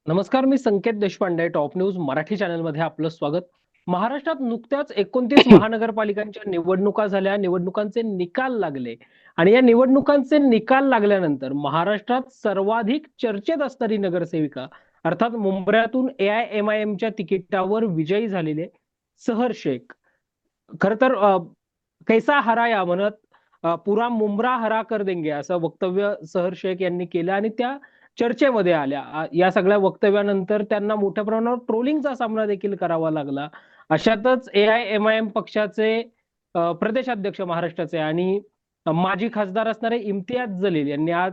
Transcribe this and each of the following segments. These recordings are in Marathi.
नमस्कार, मी संकेत देशपांडे. टॉप न्यूज मराठी चॅनलमध्ये आपलं स्वागत. महाराष्ट्रात नुकत्याच 29 महानगरपालिकांच्या निवडणुका झाल्या, निवडणुकांचे निकाल लागले आणि या निवडणुकांचे निकाल लागल्यानंतर महाराष्ट्रात सर्वाधिक चर्चेत असणारी नगरसेविका अर्थात मुंब्र्यातून AIMIMच्या तिकिटावर विजयी झालेले सहर शेख. खर तर कैसा हराया म्हणत पुरा मुंब्रा हरा कर देंगे असं वक्तव्य सहर शेख यांनी केलं आणि त्या चर्चेमध्ये आल्या. या सगळ्या वक्तव्यानंतर त्यांना मोठ्या प्रमाणावर ट्रोलिंगचा सामना देखील करावा लागला. अशातच AIMIM पक्षाचे प्रदेशाध्यक्ष महाराष्ट्राचे आणि माजी खासदार असणारे इम्तियाज जलील यांनी आज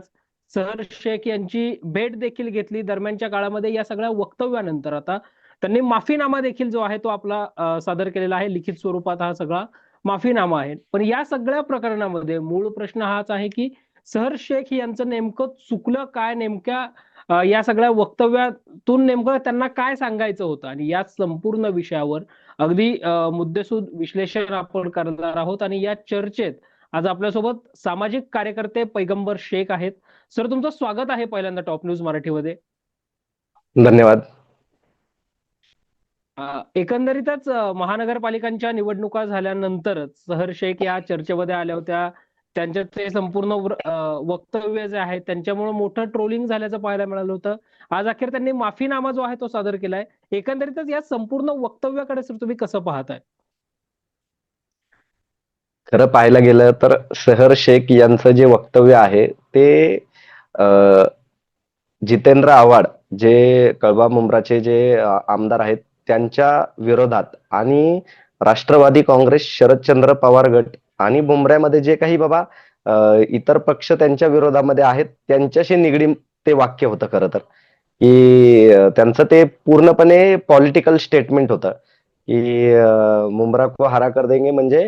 सहर शेख यांची भेट देखील घेतली. दरम्यानच्या काळामध्ये या सगळ्या वक्तव्यानंतर आता त्यांनी माफीनामा देखील जो आहे तो आपला सादर केलेला आहे. लिखित स्वरूपात हा सगळा माफीनामा आहे. पण या सगळ्या प्रकरणामध्ये मूळ प्रश्न हाच आहे की सहर शेख यांचं नेमकं चुकलं काय, नेमक्या या सगळ्या वक्तव्यातून नेमकं त्यांना काय सांगायचं होतं, आणि या संपूर्ण विषयावर अगदी मुद्देसूद विश्लेषण आपण करणार आहोत. आणि या चर्चेत आज आपल्यासोबत सामाजिक कार्यकर्ते पैगंबर शेख आहेत. सर, तुमचं स्वागत आहे पहिल्यांदा टॉप न्यूज मराठीमध्ये. धन्यवाद. एकंदरीतच महानगरपालिकांच्या निवडणुका झाल्यानंतरच सहर शेख या चर्चेमध्ये आल्या होत्या. त्यांच्या ते संपूर्ण वक्तव्य जे आहे त्यांच्यामुळे मोठं ट्रोलिंग झाल्याचं पाहायला मिळालं होतं. आज अखेर त्यांनी माफीनामा जो आहे तो सादर केलाय. एकंदरीतच या संपूर्ण वक्तव्याकडे सर तुम्ही कसं पाहताय? खरं पाहायला गेलं तर सहर शेख यांचं जे वक्तव्य आहे ते जितेंद्र आव्हाड जे कळवा मुंब्राचे जे आमदार आहेत त्यांच्या विरोधात आणि राष्ट्रवादी काँग्रेस शरदचंद्र पवार गट आणि मुंब्र्यामध्ये जे काही बाबा इतर पक्ष त्यांच्या विरोधामध्ये आहेत त्यांच्याशी निगडीत ते वाक्य होतं. खरं तर की त्यांचं ते पूर्णपणे पॉलिटिकल स्टेटमेंट होतं की मुंब्रा को हरा कर देंगे म्हणजे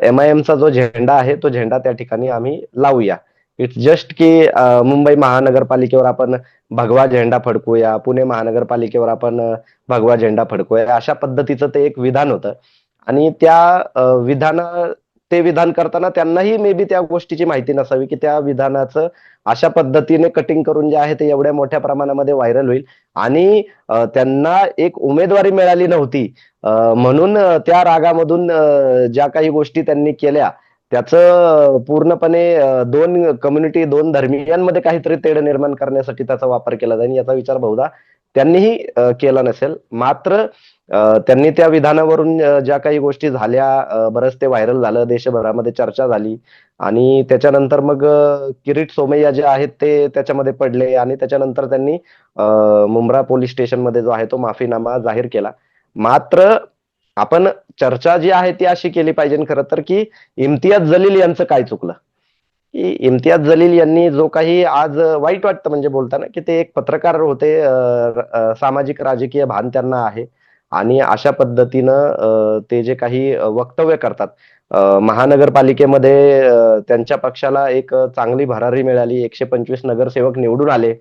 MIMचा जो झेंडा आहे तो झेंडा त्या ठिकाणी आम्ही लावूया. इट्स जस्ट की मुंबई महानगरपालिकेवर आपण भगवा झेंडा फडकूया, पुणे महानगरपालिकेवर आपण भगवा झेंडा फडकूया, अशा पद्धतीचं ते एक विधान होतं. आणि त्या ते विधान करताना त्यांनाही मे बी त्या गोष्टीची माहिती नसावी की त्या विधानाचं अशा पद्धतीने कटिंग करून जे आहे ते एवढ्या मोठ्या प्रमाणामध्ये व्हायरल होईल. आणि त्यांना एक उमेदवारी मिळाली नव्हती म्हणून त्या रागामधून ज्या काही गोष्टी त्यांनी केल्या त्याचं पूर्णपणे दोन कम्युनिटी, दोन धर्मीयांमध्ये काहीतरी तेढ निर्माण करण्यासाठी त्याचा वापर केला जाईल याचा विचार बहुधा त्यांनीही केला नसेल. मात्र त्यांनी त्या विधानावरून ज्या काही गोष्टी झाल्या बरंच ते व्हायरल झालं, देशभरामध्ये चर्चा झाली आणि त्याच्यानंतर मग किरीट सोमय्या जे आहेत ते त्याच्यामध्ये पडले आणि त्याच्यानंतर त्यांनी मुंब्रा पोलीस स्टेशनमध्ये जो आहे तो माफीनामा जाहीर केला. मात्र आपण चर्चा जी आहे ती अशी केली पाहिजे खरं तर की इम्तियाज जलील यांचं काय चुकलं, की इम्तियाज जलील यांनी जो काही आज वाईट वाटतं म्हणजे बोलताना की ते एक पत्रकार होते, सामाजिक राजकीय भान त्यांना आहे आणि अशा पद्धतीनं ते जे काही वक्तव्य करतात महानगरपालिकेमध्ये त्यांच्या पक्षाला एक चांगली भरारी मिळाली, 125 नगरसेवक निवडून आले.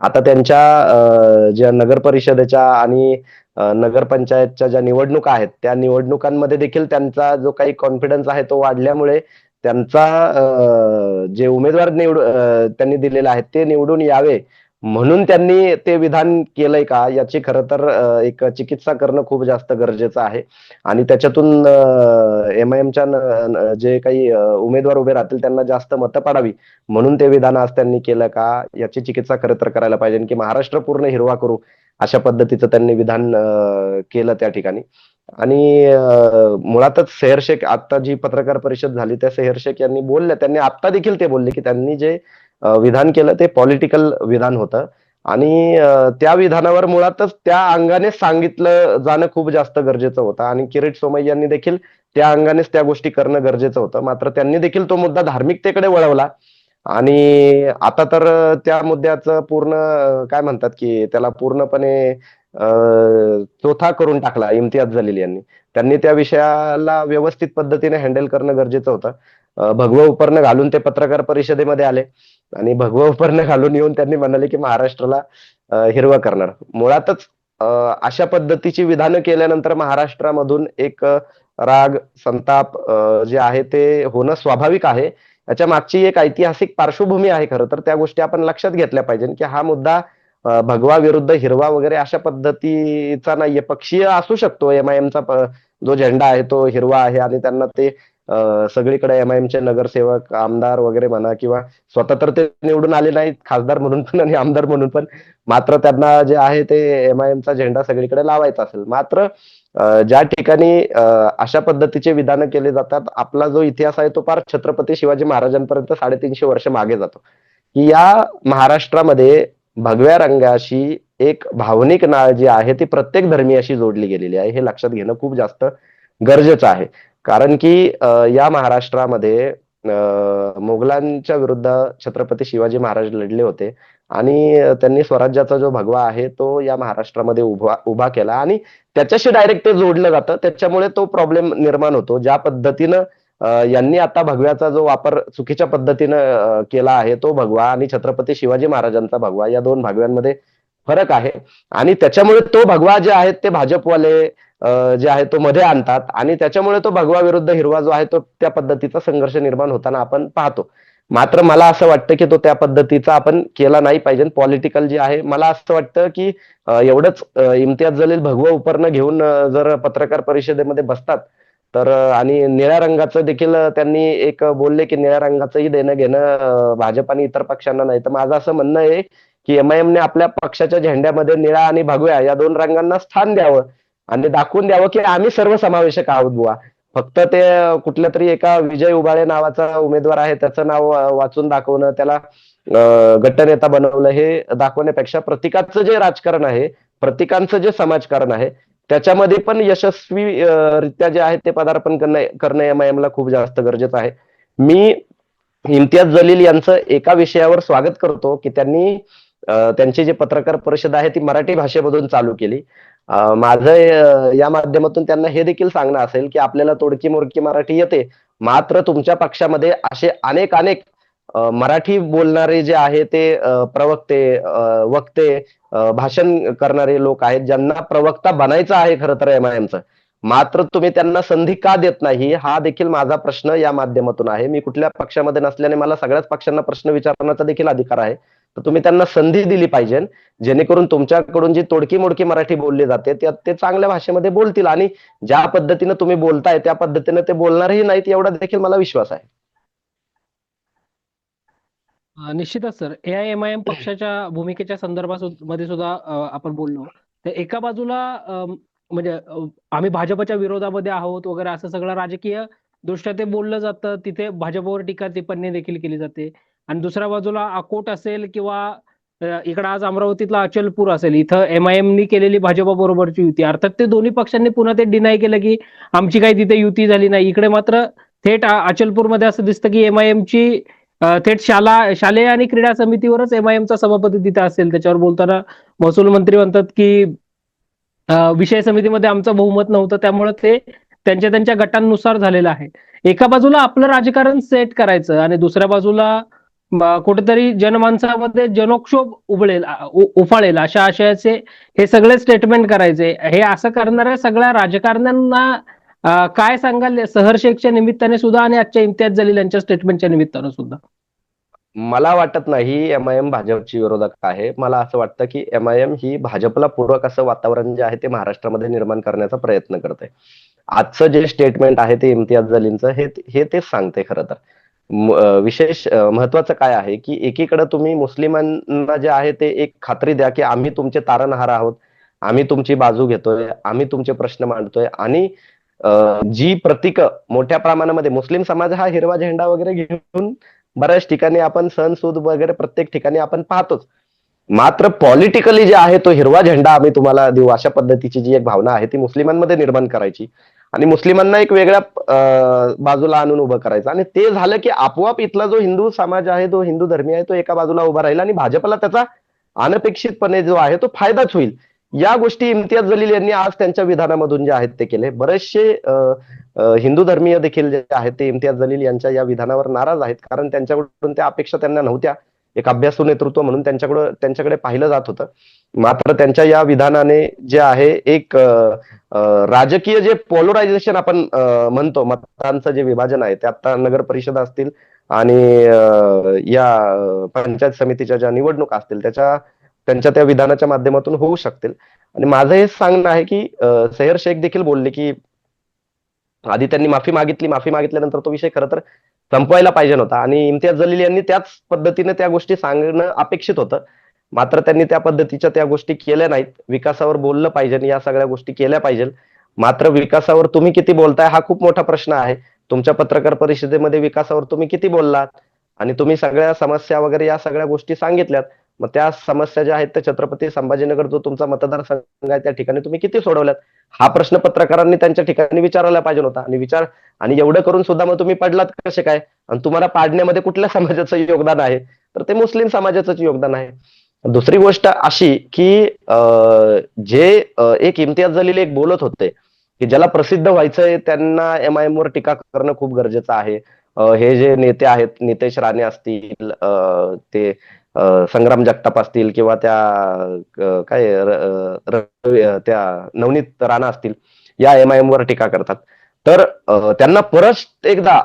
आता त्यांच्या ज्या नगर परिषदेच्या आणि नगरपंचायतच्या ज्या निवडणुका आहेत त्या निवडणुकांमध्ये देखील त्यांचा जो काही कॉन्फिडन्स आहे तो वाढल्यामुळे त्यांचा जे उमेदवार त्यांनी दिलेले आहेत ते निवडून यावे म्हणून त्यांनी ते विधान केलंय का याची खरं तर एक चिकित्सा करणं खूप जास्त गरजेचं आहे. आणि त्याच्यातून MIMच्या जे काही उमेदवार उभे राहतील त्यांना जास्त मतं पडावी म्हणून ते विधान आज त्यांनी केलं का याची चिकित्सा खरं तर करायला पाहिजे की महाराष्ट्र पूर्ण हिरवा करू अशा पद्धतीचं त्यांनी विधान केलं त्या ठिकाणी. आणि मुळातच सेहर शेख आता जी पत्रकार परिषद झाली त्या सेहर शेख यांनी बोलल्या, त्यांनी आता देखील ते बोलले की त्यांनी जे विधान केलं ते पॉलिटिकल विधान होतं आणि त्या विधानावर मुळातच त्या अंगाने सांगितलं जाणं खूप जास्त गरजेचं होतं आणि किरीट सोमय्या यांनी देखील त्या अंगानेच त्या गोष्टी करणं गरजेचं होतं. मात्र त्यांनी देखील तो मुद्दा धार्मिकतेकडे वळवला आणि आता तर त्या मुद्द्याचं पूर्ण काय म्हणतात की त्याला पूर्णपणे चोथा करून टाकला इम्तियाज जलील यांनी. त्यांनी त्या विषयाला व्यवस्थित पद्धतीने हँडल करणं गरजेचं होतं. भगवं उपरणं घालून ते पत्रकार परिषदेमध्ये आले आणि भगवं उपरणं घालून येऊन त्यांनी म्हणाले की महाराष्ट्राला हिरवं करणार. मुळातच अशा पद्धतीची विधानं केल्यानंतर महाराष्ट्रामधून एक राग, संताप जे आहे ते होणं स्वाभाविक आहे. याच्या मागची एक ऐतिहासिक पार्श्वभूमी आहे खरं तर त्या गोष्टी आपण लक्षात घेतल्या पाहिजे की हा मुद्दा भगवा विरुद्ध हिरवा वगैरे अशा पद्धतीचा नाहीये. पक्षीय असू शकतो. एमआयएमचा जो झेंडा आहे तो हिरवा आहे आणि त्यांना ते सगळीकडे एमआयएमचे नगरसेवक, आमदार वगैरे म्हणा किंवा स्वतः तर ते निवडून आले नाहीत खासदार म्हणून पण आणि आमदार म्हणून पण, मात्र त्यांना जे आहे ते एमआयएमचा झेंडा सगळीकडे लावायचा असेल. मात्र ज्या ठिकाणी अशा पद्धतीचे विधानं केले जातात, आपला जो इतिहास आहे तो फार छत्रपती शिवाजी महाराजांपर्यंत 350 वर्ष मागे जातो, की या महाराष्ट्रामध्ये भगव्या रंगाशी एक भावनिक नाळ जी आहे ती प्रत्येक धर्मीयाशी जोडली गेलेली आहे. हे लक्षात घेणं खूप जास्त गरजेचं आहे. कारण की या महाराष्ट्रामध्ये मोगलांच्या विरुद्ध छत्रपती शिवाजी महाराज लढले होते आणि त्यांनी स्वराज्याचा जो भगवा आहे तो या महाराष्ट्रामध्ये उभा केला आणि त्याच्याशी डायरेक्ट ते जोडलं जातं. त्याच्यामुळे तो प्रॉब्लेम निर्माण होतो. ज्या पद्धतीनं यांनी आता भगव्याचा जो वापर चुकीच्या पद्धतीनं केला आहे, तो भगवा आणि छत्रपती शिवाजी महाराजांचा भगवा या दोन भगव्यांमध्ये फरक आहे आणि त्याच्यामुळे तो भगवा जे आहेत ते भाजपवाले जे आहे तो मध्ये आणतात आणि त्याच्यामुळे तो भगवा विरुद्ध हिरवा जो आहे तो त्या पद्धतीचा संघर्ष निर्माण होताना आपण पाहतो. मात्र मला असं वाटतं की तो त्या पद्धतीचा आपण केला नाही पाहिजे. पॉलिटिकल जे आहे, मला असं वाटतं की एवढंच इम्तियाज जलील भगवं उपरणं घेऊन जर पत्रकार परिषदेमध्ये बसतात तर आणि निळ्या रंगाचं देखील त्यांनी एक बोलले की निळ्या रंगाचंही देणं घेणं भाजप आणि इतर पक्षांना नाही. तर माझं असं म्हणणं आहे की एमआयएमने आपल्या पक्षाच्या झेंड्यामध्ये निळा आणि भगव्या या दोन रंगांना स्थान द्यावं आणि दाखवून द्यावं की आम्ही सर्वसमावेशक आहोत बुवा. फक्त ते कुठल्या तरी एका विजय उबाळे नावाचा उमेदवार आहे त्याचं नाव वाचून दाखवणं, त्याला गटनेता बनवलं हे दाखवण्यापेक्षा प्रतीकाचं जे राजकारण आहे, प्रतीकांचं जे समाजकारण आहे त्याच्यामध्ये पण यशस्वी रित्या जे आहे ते पदार्पण करणं एमआयएमला खूप जास्त गरजेचं आहे. मी इम्तियाज जलील यांचं एका विषयावर स्वागत करतो की त्यांनी त्यांची जी पत्रकार परिषद आहे ती मराठी भाषेमधून चालू केली. माझं या माध्यमातून त्यांना हे देखील सांगणं असेल की आपल्याला तोडकी मोडकी मराठी येते, मात्र तुमच्या पक्षामध्ये असे अनेक अनेक मराठी बोलणारे जे आहे ते प्रवक्ते, वक्ते, भाषण करणारे लोक आहेत ज्यांना प्रवक्ता बनायचं आहे खरं तर एमआयएमचं. मात्र तुम्ही त्यांना संधी का देत नाही, हा देखील माझा प्रश्न या माध्यमातून आहे. मी कुठल्या पक्षामध्ये नसल्याने मला सगळ्याच पक्षांना प्रश्न विचारण्याचा देखील अधिकार आहे. तर तुम्ही त्यांना संधी दिली पाहिजे, जेणेकरून तुमच्याकडून जी तोडकी मोडकी मराठी बोलली जाते त्यात ते चांगल्या भाषेमध्ये बोलतील आणि ज्या पद्धतीनं तुम्ही बोलताय त्या पद्धतीनं ते बोलणारही नाहीत एवढा देखील मला विश्वास आहे. निश्चितच सर, एआयएमआयएम पक्षाच्या भूमिकेच्या संदर्भात मध्ये सुद्धा आपण बोललो. तर एका बाजूला म्हणजे आम्ही भाजपच्या विरोधामध्ये आहोत वगैरे असं सगळं राजकीय दृष्ट्या ते बोललं जातं. तिथे भाजपवर टीका टिप्पणी देखील केली जाते आणि दुसऱ्या बाजूला अकोट असेल किंवा इकडं आज अमरावतीतला अचलपूर असेल, इथं एमआयएमनी केलेली भाजपा बरोबरची युती. अर्थात ते दोन्ही पक्षांनी पुन्हा ते डिनाय केलं की आमची काही तिथे युती झाली नाही. इकडे मात्र थेट अचलपूरमध्ये असं दिसतं की एमआयएमची थेट शालेय आणि क्रीडा समितीवरच एमआयएमचा सभापती तिथे असेल. त्याच्यावर बोलताना महसूल मंत्री म्हणतात की विषय समितीमध्ये आमचं बहुमत नव्हतं, त्यामुळे ते त्यांच्या त्यांच्या गटांनुसार झालेलं आहे. एका बाजूला आपलं राजकारण सेट करायचं आणि दुसऱ्या बाजूला कुठेतरी जनमानसामध्ये जनक्षोभ उफाळेल अशा आशयाचे हे सगळे स्टेटमेंट करायचे. हे असं करणाऱ्या सगळ्या राजकारण्यांना काय सांगाल सहर्षेच्या निमित्ताने सुद्धा आणि आजच्या इम्तियाज जलील यांच्या स्टेटमेंटच्या निमित्तानं सुद्धा? मला वाटत नाही एमआयएम भाजपची विरोधक आहे. मला असं वाटतं की एमआयएम ही भाजपला पूरक असं वातावरण जे आहे ते महाराष्ट्रामध्ये निर्माण करण्याचा प्रयत्न करते. आजचं जे स्टेटमेंट आहे ते इम्तियाज जलीलचं हे तेच सांगते खरं तर. विशेष महत्वाचं काय आहे की एकीकडे तुम्ही मुस्लिमांना जे आहे ते एक खात्री द्या की आम्ही तुमचे तारणहार आहोत, आम्ही तुमची बाजू घेतोय, आम्ही तुमचे प्रश्न मांडतोय आणि जी प्रतीक मोठ्या प्रमाणामध्ये मुस्लिम समाज हा हिरवा झेंडा वगैरे घेऊन बऱ्याच ठिकाणी आपण सण सूद वगैरे प्रत्येक ठिकाणी आपण पाहतोच. मात्र पॉलिटिकली जे आहे तो हिरवा झेंडा आम्ही तुम्हाला देऊ अशा पद्धतीची जी एक भावना आहे ती मुस्लिमांमध्ये निर्माण करायची आणि मुस्लिमांना एक वेगळ्या बाजूला आणून उभं करायचं आणि ते झालं की आपोआप इथला जो हिंदू समाज आहे, तो हिंदू धर्मीय आहे, तो एका बाजूला उभा राहील आणि भाजपला त्याचा अनपेक्षितपणे जो आहे तो फायदाच होईल. या गोष्टी इम्तियाज जलील यांनी आज त्यांच्या विधानामधून जे आहेत ते केले. बरेचसे हिंदू धर्मीय देखील जे आहेत ते इम्तियाज जलील यांच्या या विधानावर नाराज आहेत, कारण त्यांच्याकडून त्या अपेक्षा त्यांना नव्हत्या. एक अभ्यासू नेतृत्व म्हणून त्यांच्याकडे पाहिलं जात होतं. मात्र त्यांच्या या विधानाने जे आहे एक राजकीय जे पोलरायझेशन आपण म्हणतो, मतांचं जे विभाजन आहे ते आता नगर परिषद असतील आणि या पंचायत समितीच्या ज्या निवडणुका असतील त्याच्या त्यांच्या त्या विधानाच्या माध्यमातून होऊ शकतील. आणि माझं हे सांगणं आहे की सैयद शेख देखील बोलले की आधी त्यांनी माफी मागितल्यानंतर तो विषय खरं तर संपवायला पाहिजे नव्हता आणि इम्तियाज जलील यांनी त्याच पद्धतीने त्या गोष्टी सांगणं अपेक्षित होतं. मात्र त्यांनी त्या पद्धतीच्या त्या गोष्टी केल्या नाहीत. विकासावर बोललं पाहिजे आणि या सगळ्या गोष्टी केल्या पाहिजे. मात्र विकासावर तुम्ही किती बोलताय हा खूप मोठा प्रश्न आहे. तुमच्या पत्रकार परिषदेमध्ये विकासावर तुम्ही किती बोललात आणि तुम्ही सगळ्या समस्या वगैरे या सगळ्या गोष्टी सांगितल्यात. मग त्या समस्या ज्या आहेत त्या छत्रपती संभाजीनगर जो तुमचा मतदारसंघ आहे त्या ठिकाणी तुम्ही किती सोडवल्यात हा प्रश्न पत्रकारांनी त्यांच्या ठिकाणी विचारायला पाहिजे होता. आणि एवढं करून सुद्धा मग तुम्ही पडलात कसे काय आणि तुम्हाला पाडण्यामध्ये कुठल्या समाजाचं योगदान आहे तर ते मुस्लिम समाजाचंच योगदान आहे. दुसरी गोष्ट अशी की जे एक इम्तियाज जलील एक बोलत होते की ज्याला प्रसिद्ध व्हायचंय त्यांना एमआयएम वर टीका करणं खूप गरजेचं आहे. हे जे नेते आहेत नितेश राणे असतील ते संग्राम जगताप असतील किंवा त्या त्या नवनीत राणा असतील या एमआयएम वर टीका करतात. तर त्यांना परत एकदा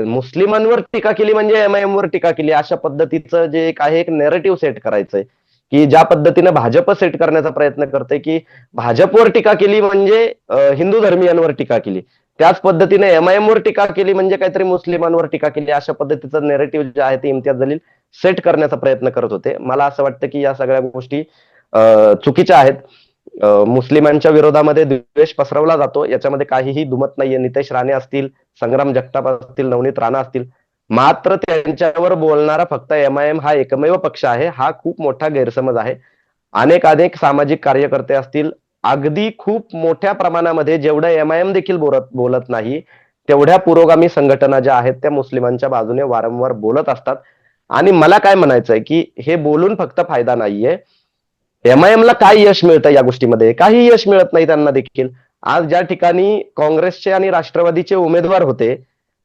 मुस्लिमांवर टीका केली म्हणजे एमआयएम वर टीका केली अशा पद्धतीचं जे एक आहे एक नेरेटिव्ह सेट करायचंय की ज्या पद्धतीने भाजप सेट करण्याचा प्रयत्न करते की भाजपवर टीका केली म्हणजे हिंदू धर्मीयांवर टीका केली, त्याच पद्धतीने एमआयएम वर टीका केली म्हणजे काहीतरी मुस्लिमांवर टीका केली अशा पद्धतीचं नेरेटिव्ह जे आहे ते इम्तियाज जलील सेट करण्याचा प्रयत्न करत होते. मला असं वाटतं की या सगळ्या गोष्टी चुकीच्या आहेत. मुस्लिमांच्या विरोधामध्ये द्वेष पसरवला जातो याच्यामध्ये काहीही दुमत नाहीये. नितेश राणे असतील, संग्राम जगताप असतील, नवनीत राणा असतील, मात्र त्यांच्यावर बोलणारा फक्त एमआयएम हा एकमेव पक्ष आहे हा खूप मोठा गैरसमज आहे. अनेक सामाजिक कार्यकर्ते असतील अगदी खूप मोठ्या प्रमाणामध्ये जेवढं एमआयएम देखील बोलत नाही तेवढ्या पुरोगामी संघटना ज्या आहेत त्या मुस्लिमांच्या बाजूने वारंवार बोलत असतात. आणि मला काय म्हणायचंय की हे बोलून फक्त फायदा नाहीये. एमआयएमला काय यश मिळतं या गोष्टीमध्ये? काही यश मिळत नाही त्यांना देखील. आज ज्या ठिकाणी काँग्रेसचे आणि राष्ट्रवादीचे उमेदवार होते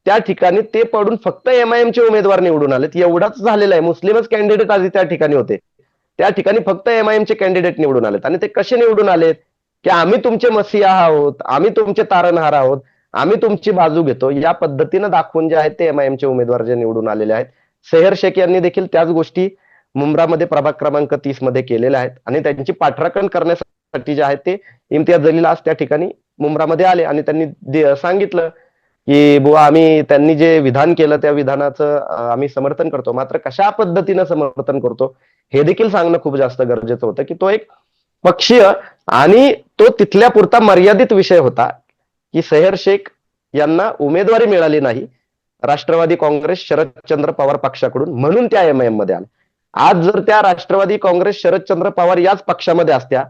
त्या ठिकाणी ते पडून फक्त एमआयएमचे उमेदवार निवडून आलेत. एवढाच झालेला आहे. मुस्लिमच कॅन्डिडेट आधी त्या ठिकाणी होते, त्या ठिकाणी फक्त एमआयएमचे कॅन्डिडेट निवडून आलेत. आणि ते कसे निवडून आलेत की आम्ही तुमचे मसीहा आहोत, आम्ही तुमचे तारणहार आहोत, आम्ही तुमची बाजू घेतो या पद्धतीनं दाखवून जे आहेत ते एमआयएमचे उमेदवार जे निवडून आलेले आहेत. सेहर शेख यांनी देखील त्याच गोष्टी मुंब्रामध्ये प्रभाग क्रमांक 30 मध्ये केलेल्या आहेत आणि त्यांची पाठराखण करण्यासाठी जे आहेत ते इम्तियाज जलील आज त्या ठिकाणी मुंब्रामध्ये आले आणि त्यांनी सांगितलं की बुवा आम्ही त्यांनी जे विधान केलं त्या विधानाचं आम्ही समर्थन करतो. मात्र कशा पद्धतीनं समर्थन करतो हे देखील सांगणं खूप जास्त गरजेचं होतं की तो एक पक्षीय आणि तो तिथल्या पुरता मर्यादित विषय होता की सैयद शेख यांना उमेदवारी मिळाली नाही राष्ट्रवादी काँग्रेस शरदचंद्र पवार पक्षाकडून म्हणून त्या एमआयएम मध्ये आल्या. आज जर त्या राष्ट्रवादी काँग्रेस शरदचंद्र पवार याच पक्षामध्ये असत्या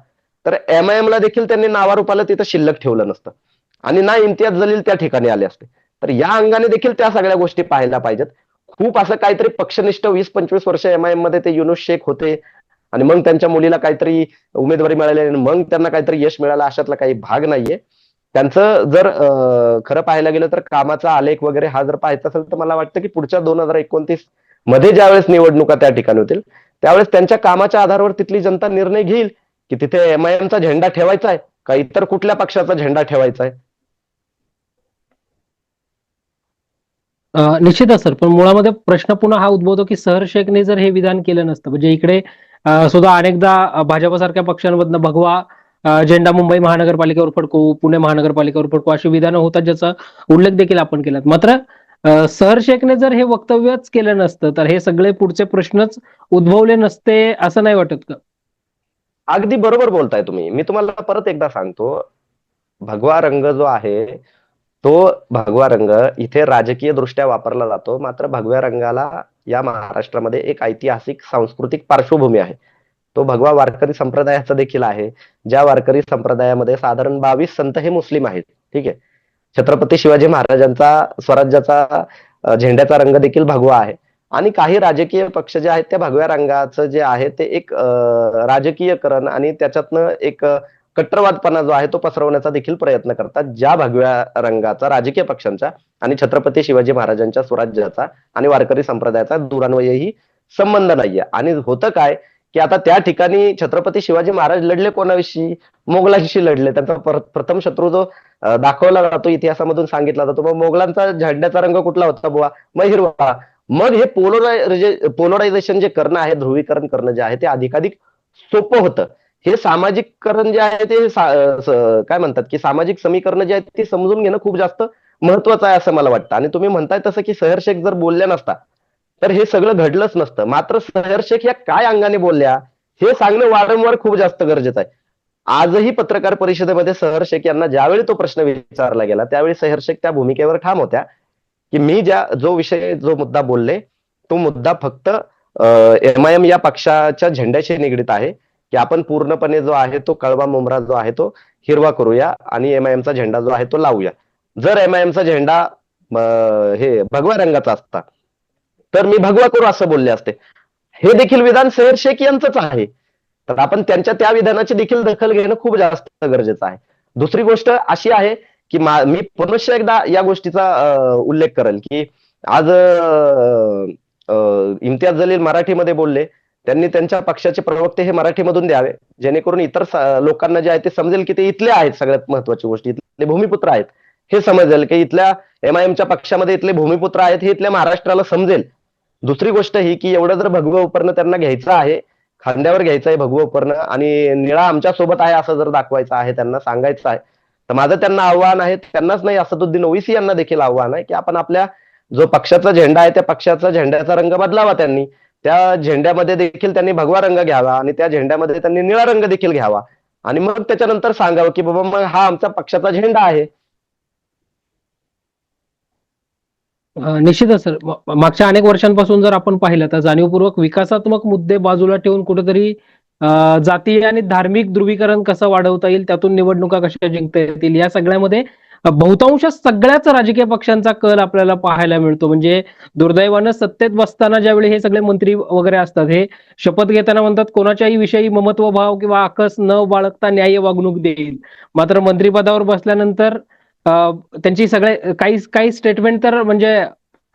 तर एमआयएम ला देखील त्यांनी नावारूपाला तिथं शिल्लक ठेवलं नसतं आणि ना इम्तियाज जलील त्या ठिकाणी आले असते. तर या अंगाने देखील त्या सगळ्या गोष्टी पाहायला पाहिजेत. खूप असं काहीतरी पक्षनिष्ठ 20-25 वर्ष एमआयएम मध्ये ते युनुस शेख होते आणि मग त्यांच्या मुलीला काहीतरी उमेदवारी मिळाली आणि मग त्यांना काहीतरी यश मिळालं अशातला काही भाग नाहीये. त्यांचं जर खरं पाहायला गेलं तर कामाचा आलेख वगैरे हा जर पाहायचा असेल तर मला वाटतं की पुढच्या 2029 मध्ये ज्यावेळेस निवडणुका त्या ठिकाणी होतील त्यावेळेस त्यांच्या कामाच्या आधारावर तिथली जनता निर्णय घेईल की तिथे एमआयएमचा झेंडा ठेवायचा आहे का इतर कुठल्या पक्षाचा झेंडा ठेवायचा आहे. निश्चितच सर, पण मुळामध्ये प्रश्न पुन्हा हा उद्भवतो की सहर शेखने जर हे विधान केलं नसतं म्हणजे इकडे सुद्धा अनेकदा भाजपसारख्या पक्षांमधनं भगवा झेंडा मुंबई महानगरपालिकेवर फडकवू, पुणे महानगरपालिकेवर फडकवू अशी विधानं होतात ज्याचा उल्लेख देखील आपण केला. मात्र सहर शेखने जर हे वक्तव्यच केलं नसतं तर हे सगळे पुढचे प्रश्नच उद्भवले नसते असं नाही वाटत का? अगदी बरोबर बोलताय तुम्ही. मी तुम्हाला परत एकदा सांगतो, भगवा रंग जो आहे तो भगवा रंग इथे राजकीय दृष्ट्या वापरला जातो. मात्र भगव्या रंगाला या महाराष्ट्रामध्ये एक ऐतिहासिक सांस्कृतिक पार्श्वभूमी आहे. तो भगवा वारकरी संप्रदायाचा देखील आहे. ज्या वारकरी संप्रदायामध्ये साधारण 22 संत हे मुस्लिम आहेत. ठीक आहे. छत्रपती शिवाजी महाराजांचा स्वराज्याचा झेंड्याचा रंग देखील भगवा आहे. आणि काही राजकीय पक्ष जे आहेत त्या भगव्या रंगाचं जे आहे ते एक राजकीयकरण आणि त्याच्यातनं एक कट्टरवादपणा जो आहे तो पसरवण्याचा देखील प्रयत्न करतात. ज्या भगव्या रंगाचा राजकीय पक्षांचा आणि छत्रपती शिवाजी महाराजांच्या स्वराज्याचा आणि वारकरी संप्रदायाचा दुरान्वयही संबंध नाहीये. आणि होतं काय की आता त्या ठिकाणी छत्रपती शिवाजी महाराज लढले कोणाविषयी? मोगलांशी लढले. त्यांचा प्रथम शत्रू जो दाखवला जातो इतिहासामधून सांगितला जातो. मग मोगलांचा झेंड्याचा रंग कुठला होता बुवा? मग हिरवा. मग हे पोलरायझेशन जे करणं आहे, ध्रुवीकरण करणं जे आहे ते अधिकाधिक सोपं होतं. हे सामाजिककरण जे आहे ते काय म्हणतात की सामाजिक समीकरण जे आहेत ते समजून घेणं खूप जास्त महत्वाचं आहे असं मला वाटतं. आणि तुम्ही म्हणताय तसं की सैय्यद शेख जर बोलल्या नसता तर हे सगळं घडलंच नसतं. मात्र सैय्यद शेख या काय अंगाने बोलल्या हे सांगणं वारंवार खूप जास्त गरजेचं आहे. आजही पत्रकार परिषदेमध्ये सैय्यद शेख यांना ज्यावेळी तो प्रश्न विचारला गेला त्यावेळी सैय्यद शेख त्या भूमिकेवर ठाम होत्या की मी जो मुद्दा बोलले तो मुद्दा फक्त एमआयएम या पक्षाच्या झेंड्याशी निगडीत आहे, की आपण पूर्णपणे जो आहे तो कळवा मुमरा जो आहे तो हिरवा करूया आणि एमआयएमचा झेंडा जो आहे तो लावूया. जर एमआयएमचा झेंडा हे भगव्या रंगाचा असता तर मी भगवा करू असं बोलले असते. हे देखील विधान सैय्यद शेख यांचंच आहे. तर आपण त्यांच्या त्या विधानाची देखील दखल घेणं खूप जास्त गरजेचं आहे. दुसरी गोष्ट अशी आहे की मी पुनश्च एकदा या गोष्टीचा उल्लेख करेल की आज इम्तियाज जलील मराठीमध्ये बोलले. त्यांनी त्यांच्या पक्षाचे प्रवक्ते हे मराठीमधून द्यावे जेणेकरून इतर लोकांना जे आहे ते समजेल की ते इथले आहेत. सगळ्यात महत्वाची गोष्ट इथले भूमिपुत्र आहेत हे समजेल की इथल्या एमआयएमच्या पक्षामध्ये इथले भूमिपुत्र आहेत हे इथल्या महाराष्ट्राला समजेल. दुसरी गोष्ट ही की एवढं जर भगवं उपरणं त्यांना घ्यायचं आहे, खांद्यावर घ्यायचं आहे भगवं उपरणं आणि निळा आमच्या सोबत आहे असं जर दाखवायचं आहे, त्यांना सांगायचं आहे, तर माझं त्यांना आव्हान आहे. त्यांनाच नाही असदुद्दीन ओवैसी यांना देखील आव्हान आहे की आपण आपल्या जो पक्षाचा झेंडा आहे त्या पक्षाचा झेंड्याचा रंग बदलावा. त्यांनी त्या झेंड्यामध्ये देखील त्यांनी भगवा रंग घ्यावा आणि त्या झेंड्यामध्ये त्यांनी निळा रंग देखील घ्यावा आणि मग त्याच्यानंतर सांगावं की बाबा मग हा आमचा पक्षाचा झेंडा आहे. निश्चितच सर. मागच्या अनेक वर्षांपासून जर आपण पाहिलं तर जाणीवपूर्वक विकासात्मक मुद्दे बाजूला ठेवून कुठेतरी जातीय आणि धार्मिक ध्रुवीकरण कसं वाढवता येईल, त्यातून निवडणुका कशा जिंकता येतील, या सगळ्यामध्ये बहुतांश सगळ्याच राजकीय पक्षांचा कल आपल्याला पाहायला मिळतो. म्हणजे दुर्दैवानं सत्तेत बसताना ज्यावेळी हे सगळे मंत्री वगैरे असतात, हे शपथ घेताना म्हणतात कोणाच्याही विषयी ममत्व भाव किंवा आकस न बाळगता न्याय्य वागणूक देईल. मात्र मंत्रिपदावर बसल्यानंतर त्यांची सगळे काही काही स्टेटमेंट तर म्हणजे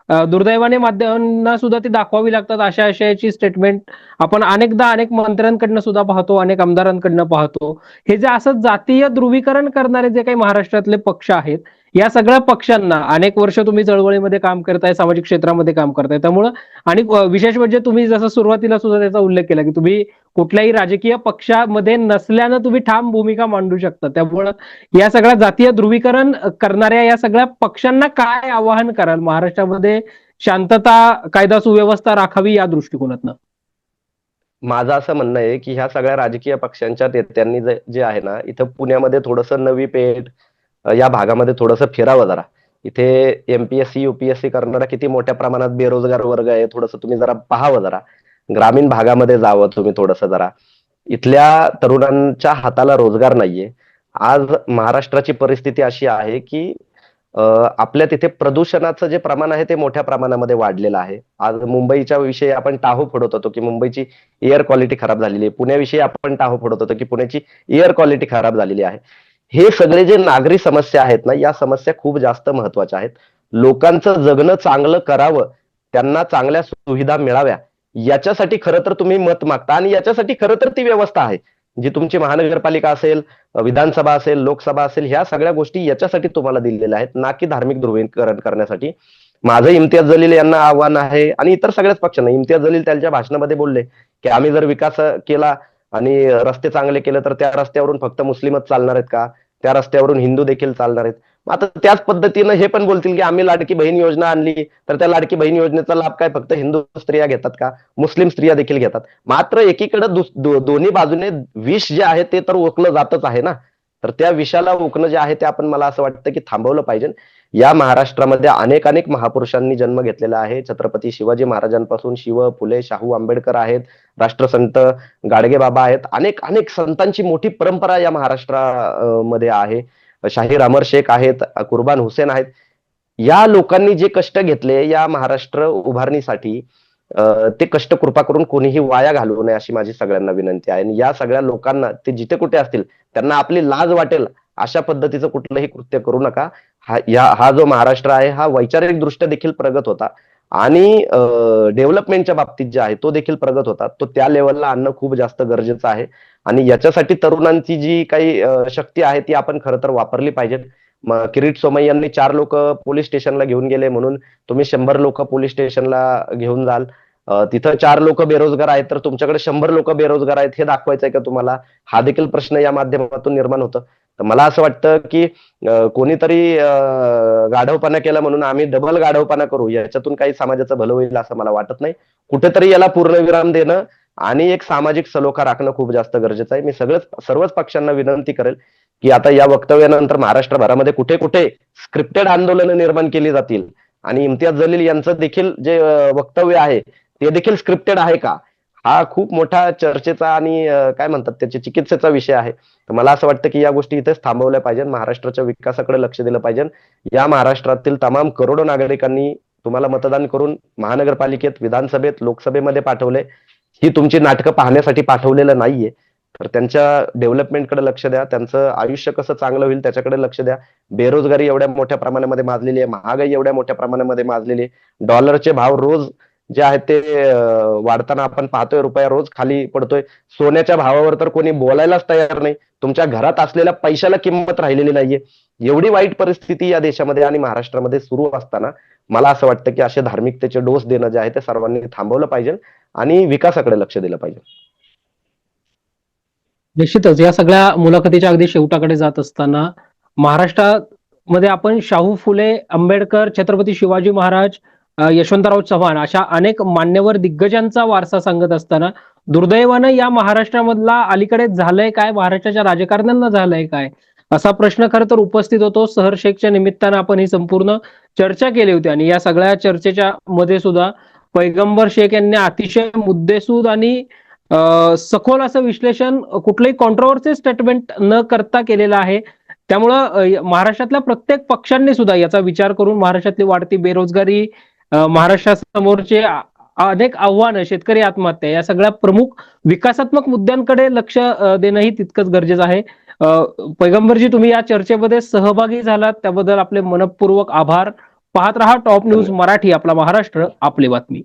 दुर्दैवाने माध्यमांना सुद्धा ती दाखवावी लागतात. अशा आशयाची स्टेटमेंट आपण अनेकदा अनेक मंत्र्यांकडनं सुद्धा पाहतो, अनेक आमदारांकडनं पाहतो. हे जे असं जातीय ध्रुवीकरण करणारे जे काही महाराष्ट्रातले पक्ष आहेत, या सगळ्या पक्षांना अनेक वर्ष तुम्ही चळवळीमध्ये काम करताय, सामाजिक क्षेत्रामध्ये काम करताय, त्यामुळं आणि विशेष म्हणजे तुम्ही जसं सुरुवातीला सुद्धा त्याचा उल्लेख केला की तुम्ही कुठल्याही राजकीय पक्षामध्ये नसल्यानं तुम्ही ठाम भूमिका मांडू शकता. त्यामुळं या सगळ्या जातीय ध्रुवीकरण करणाऱ्या या सगळ्या पक्षांना काय आवाहन कराल महाराष्ट्रामध्ये शांतता, कायदा सुव्यवस्था राखावी या दृष्टिकोनातनं? माझं असं म्हणणं आहे की ह्या सगळ्या राजकीय पक्षांच्या नेत्यांनी जे आहे ना इथं पुण्यामध्ये थोडंसं नवी पेठ या भागामध्ये थोडंसं फिरावं जरा. इथे एमपीएससी युपीएससी करणारा किती मोठ्या प्रमाणात बेरोजगार वर्ग आहे, थोडंसं तुम्ही जरा पाहावं जरा. ग्रामीण भागामध्ये जावं तुम्ही थोडंसं जरा. इथल्या तरुणांच्या हाताला रोजगार नाहीये. आज महाराष्ट्राची परिस्थिती अशी आहे की आपल्या तिथे प्रदूषणाचं जे प्रमाण आहे ते मोठ्या प्रमाणामध्ये वाढलेलं आहे. आज मुंबईच्या विषयी आपण टाहो फोडत होतो की मुंबईची एअर क्वालिटी खराब झालेली आहे. पुण्याविषयी आपण टाहो फोडत होतो की पुण्याची एअर क्वालिटी खराब झालेली आहे. हे सगळे जे नागरी समस्या आहेत ना, या समस्या खूप जास्त महत्वाच्या आहेत. लोकांचं जगणं चांगलं करावं, त्यांना चांगल्या सुविधा मिळाव्या, याच्यासाठी खरं तर तुम्ही मत मागता आणि याच्यासाठी खरं तर ती व्यवस्था आहे. जी तुमची महानगरपालिका असेल, विधानसभा असेल, लोकसभा असेल, ह्या सगळ्या गोष्टी याच्यासाठी तुम्हाला दिलेल्या आहेत, ना की धार्मिक ध्रुवीकरण करण्यासाठी. माझं इम्तियाज जलील यांना आव्हान आहे आणि इतर सगळ्याच पक्षांना. इम्तियाज जलील त्यांच्या भाषणामध्ये बोलले की आम्ही जर विकास केला आणि रस्ते चांगले केले तर त्या रस्त्यावरून फक्त मुस्लिमच चालणार आहेत का? त्या रस्त्यावरून हिंदू देखील चालणार आहेत? आता त्याच पद्धतीनं हे पण बोलतील की आम्ही लाडकी बहीण योजना आणली तर त्या लाडकी बहीण योजनेचा लाभ काय फक्त हिंदू स्त्रिया घेतात का? मुस्लिम स्त्रिया देखील घेतात. मात्र एकीकडे दोन्ही बाजूने विष जे आहे ते तर ओकलं जातच आहे ना. तर त्या विषाला ओकणं जे आहे ते आपण मला असं वाटतं की थांबवलं पाहिजे. या महाराष्ट्रामध्ये अनेक अनेक महापुरुषांनी जन्म घेतलेला आहे. छत्रपती शिवाजी महाराजांपासून शिव, फुले, शाहू आंबेडकर आहेत, राष्ट्रसंत गाडगे बाबा आहेत. अनेक अनेक संतांची मोठी परंपरा या महाराष्ट्रामध्ये आहे. शाहीर अमर शेख आहेत, कुर्बान हुसेन आहेत. या लोकांनी जे कष्ट घेतले या महाराष्ट्र उभारणीसाठी, ते कष्ट कृपा करून कोणीही वाया घालवू नये अशी माझी सगळ्यांना विनंती आहे. आणि या सगळ्या लोकांना ते जिथे कुठे असतील त्यांना आपली लाज वाटेल अशा पद्धतीचं कुठलंही कृत्य करू नका. हा जो महाराष्ट्र आहे हा वैचारिक दृष्ट्या देखील प्रगत होता आणि डेव्हलपमेंटच्या बाबतीत जे आहे तो देखील प्रगत होता. तो त्या लेवलला आणणं खूप जास्त गरजेचं आहे आणि याच्यासाठी तरुणांची जी काही शक्ती आहे ती आपण खरं तर वापरली पाहिजे. किरीट सोमय्यांनी 4 लोक पोलीस स्टेशनला घेऊन गेले म्हणून तुम्ही 100 लोक पोलीस स्टेशनला घेऊन जाल. तिथं 4 लोक बेरोजगार आहेत तर तुमच्याकडे 100 लोक बेरोजगार आहेत हे दाखवायचंय का तुम्हाला? हा देखील प्रश्न या माध्यमातून निर्माण होतो. तर मला असं वाटतं की कोणीतरी गाढवपणा केला म्हणून आम्ही डबल गाढवपणा करू, याच्यातून काही समाजाचं भलं होईल असं मला वाटत नाही. कुठेतरी याला पूर्णविराम देणं आणि एक सामाजिक सलोखा राखणं खूप जास्त गरजेचं आहे. मी सर्वच पक्षांना विनंती करेल की आता या वक्तव्यानंतर महाराष्ट्रभरामध्ये कुठे कुठे स्क्रिप्टेड आंदोलनं निर्माण केली जातील आणि इम्तियाज जलील यांचं देखील जे वक्तव्य आहे ते देखील स्क्रिप्टेड आहे का, हा खूप मोठा चर्चेचा आणि काय म्हणतात त्याचे चिकित्सेचा विषय आहे. तर मला असं वाटतं की या गोष्टी इथेच थांबवल्या पाहिजेत. महाराष्ट्राच्या विकासाकडे लक्ष दिलं पाहिजे. या महाराष्ट्रातील तमाम करोडो नागरिकांनी तुम्हाला मतदान करून महानगरपालिकेत, विधानसभेत, लोकसभेमध्ये पाठवले. ही तुमची नाटकं पाहण्यासाठी पाठवलेलं नाहीये. तर त्यांच्या डेव्हलपमेंटकडे लक्ष द्या, त्यांचं आयुष्य कसं चांगलं होईल त्याच्याकडे लक्ष द्या. बेरोजगारी एवढ्या मोठ्या प्रमाणामध्ये माजलेली आहे, महागाई एवढ्या मोठ्या प्रमाणामध्ये माजलेली आहे, डॉलरचे भाव रोज जे आहेत ते वाढताना आपण पाहतोय, रुपया रोज खाली पडतोय. सोन्याच्या भावावर तर कोणी बोलायलाच तयार नाही. तुमच्या घरात असलेल्या पैशाला किंमत राहिलेली नाहीये. एवढी वाईट परिस्थिती या देशामध्ये आणि महाराष्ट्रामध्ये सुरू असताना मला असं वाटतं की असे धार्मिकतेचे डोस देणं जे आहे ते सर्वांनी थांबवलं पाहिजे आणि विकासाकडे लक्ष दिलं पाहिजे. निश्चितच या सगळ्या मुलाखतीच्या अगदी शेवटाकडे जात असताना महाराष्ट्रामध्ये आपण शाहू फुले, आंबेडकर, छत्रपती शिवाजी महाराज, यशवंतराव चव्हाण अशा अनेक मान्यवर दिग्गजांचा वारसा सांगत असताना दुर्दैवानं या महाराष्ट्रामधला अलीकडे झालंय काय, महाराष्ट्राच्या राजकारण्यांना झालंय काय, असा प्रश्न खरं तर उपस्थित होतो. सहर शेखच्या निमित्तानं आपण ही संपूर्ण चर्चा केली होती आणि या सगळ्या चर्चेच्या मध्ये सुद्धा पैगंबर शेख यांनी अतिशय मुद्देसूद आणि सखोल असं विश्लेषण, कुठलंही कॉन्ट्रोवर्सी स्टेटमेंट न करता केलेलं आहे. त्यामुळं महाराष्ट्रातल्या प्रत्येक पक्षांनी सुद्धा याचा विचार करून महाराष्ट्रातली वाढती बेरोजगारी, महाराष्ट्रासमोरचे अनेक आव्हानं, शेतकरी आत्महत्या या सगळ्या प्रमुख विकासात्मक मुद्द्यांकडे लक्ष देणंही तितकंच गरजेचं आहे. पैगंबरजी, तुम्ही या चर्चेमध्ये सहभागी झालात त्याबद्दल आपले मनपूर्वक आभार. पाहत रहा टॉप न्यूज मराठी, आपला महाराष्ट्र आपली बातमी.